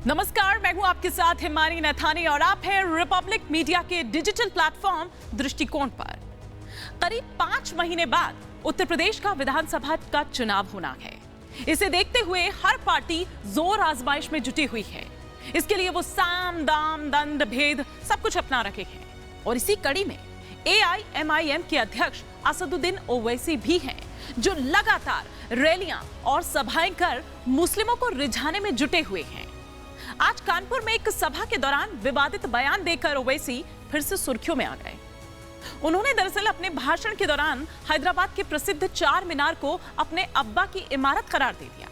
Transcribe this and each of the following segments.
नमस्कार, मैं हूं आपके साथ हिमानी नथानी और आप हैं रिपब्लिक मीडिया के डिजिटल प्लेटफॉर्म दृष्टिकोण पर। करीब 5 महीने बाद उत्तर प्रदेश का विधानसभा का चुनाव होना है। इसे देखते हुए हर पार्टी जोर आजमाइश में जुटी हुई है। इसके लिए वो साम दाम दंड भेद सब कुछ अपना रखे हैं और इसी कड़ी में AIMIM के अध्यक्ष असदुद्दीन ओवैसी भी हैं, जो लगातार रैलियां और सभाएं कर मुस्लिमों को रिझाने में जुटे हुए हैं। आज कानपुर में एक सभा के दौरान विवादित बयान देकर ओवैसी फिर से सुर्खियों में आ गए। उन्होंने दरअसल अपने भाषण के दौरान हैदराबाद के प्रसिद्ध चार मीनार को अपने अब्बा की इमारत करार दे दिया।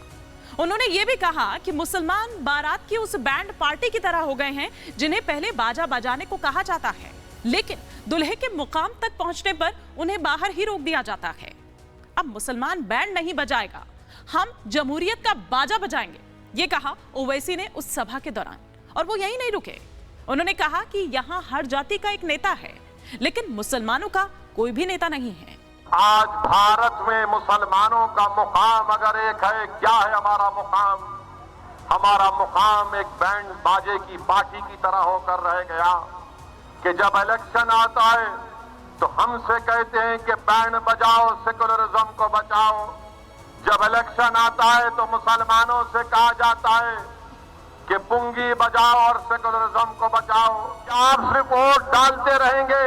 उन्होंने ये भी कहा कि मुसलमान बारात की उस बैंड पार्टी की तरह हो गए हैं जिन्हें पहले बाजा बजाने को कहा जाता है, लेकिन दुल्हे के मुकाम तक पहुंचने पर उन्हें बाहर ही रोक दिया जाता है। अब मुसलमान बैंड नहीं बजाएगा, हम जमहूरियत का बाजा बजाएंगे, ये कहा ओवैसी ने उस सभा के दौरान। और वो यही नहीं रुके, उन्होंने कहा कि यहाँ हर जाति का एक नेता है, लेकिन मुसलमानों का कोई भी नेता नहीं है। आज भारत में मुसलमानों का मुकाम अगर एक है, क्या है हमारा मुकाम? हमारा मुकाम एक बैंड बाजे की पार्टी की तरह होकर रह गया कि जब इलेक्शन आता है तो हमसे कहते हैं कि बैंड बजाओ, सेकुलरिज्म को बचाओ। जब इलेक्शन आता है तो मुसलमानों से कहा जाता है कि पुंगी बजाओ और सेकुलरिज्म को बचाओ। आप सिर्फ वोट डालते रहेंगे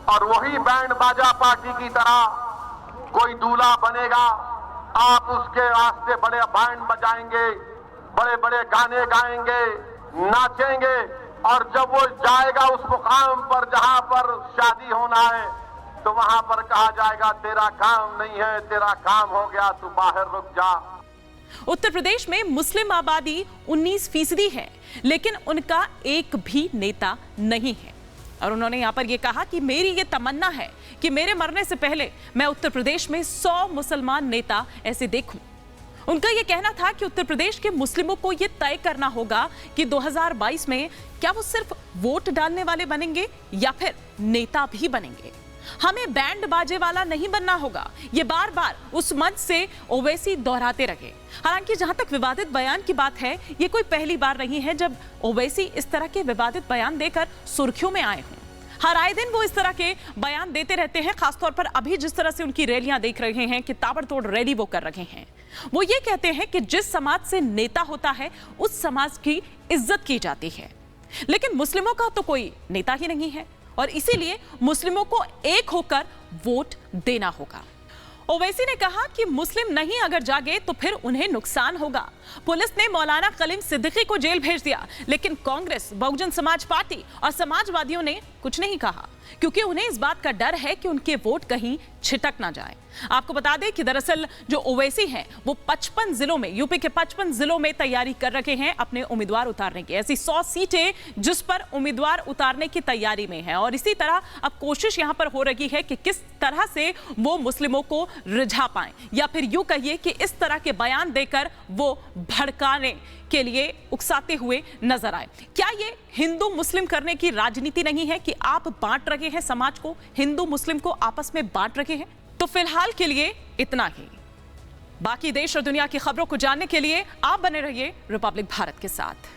और वही बैंड बाजा पार्टी की तरह कोई दूल्हा बनेगा, आप उसके वास्ते बड़े बैंड बजाएंगे, बड़े बड़े गाने गाएंगे, नाचेंगे, और जब वो जाएगा उस मुकाम पर जहां पर शादी होना है तो वहां पर कहा जाएगा तेरा काम नहीं है, तेरा काम हो गया, तू बाहर रुक जा। उत्तर प्रदेश में मुस्लिम आबादी 19% है, लेकिन उनका एक भी नेता नहीं है। और उन्होंने यहां पर यह कहा कि मेरी ये तमन्ना है कि मेरे मरने से पहले मैं उत्तर प्रदेश में 100 मुसलमान नेता ऐसे देखूं। उनका यह कहना था कि उत्तर प्रदेश के मुस्लिमों को यह तय करना होगा कि 2022 में क्या वो सिर्फ वोट डालने वाले बनेंगे या फिर नेता भी बनेंगे। हमें बैंड बाजे वाला नहीं बनना होगा, ये बार बार उस मंच से ओवैसी दोहराते रहे। हालांकि जहां तक विवादित बयान की बात है, ये कोई पहली बार नहीं है जब ओवैसी इस तरह के विवादित बयान देकर सुर्खियों में आए हों। हर आए दिन वो इस तरह के बयान देते रहते हैं। खासतौर पर अभी जिस तरह से उनकी रैलियां देख रहे हैं कि ताबड़तोड़ रैली वो कर रहे हैं, वो ये कहते हैं कि जिस समाज से नेता होता है उस समाज की इज्जत की जाती है, लेकिन मुस्लिमों का तो कोई नेता ही नहीं है और इसीलिए मुस्लिमों को एक होकर वोट देना होगा। ओवैसी ने कहा कि मुस्लिम नहीं अगर जागे तो फिर उन्हें नुकसान होगा। पुलिस ने मौलाना कलीम सिद्दीकी को जेल भेज दिया, लेकिन कांग्रेस, बहुजन समाज पार्टी और समाजवादियों ने कुछ नहीं कहा, क्योंकि उन्हें इस बात का डर है कि उनके वोट कहीं छिटक ना जाए। आपको बता दें कि दरअसल जो ओवैसी हैं वो 55 जिलों में, यूपी के 55 जिलों में तैयारी कर रखे हैं अपने उम्मीदवार उतारने की। ऐसी 100 सीटें जिस पर उम्मीदवार उतारने की तैयारी में है और इसी तरह अब कोशिश यहां पर हो रही है कि किस तरह से वो मुस्लिमों को रिझा पाएं, या फिर यूं कहिए कि इस तरह के बयान देकर वो भड़काने के लिए उकसाते हुए नजर आए। क्या ये हिंदू मुस्लिम करने की राजनीति नहीं है कि आप बांट रहे हैं समाज को, हिंदू मुस्लिम को आपस में बांट रहे हैं? तो फिलहाल के लिए इतना ही। बाकी देश और दुनिया की खबरों को जानने के लिए आप बने रहिए रिपब्लिक भारत के साथ।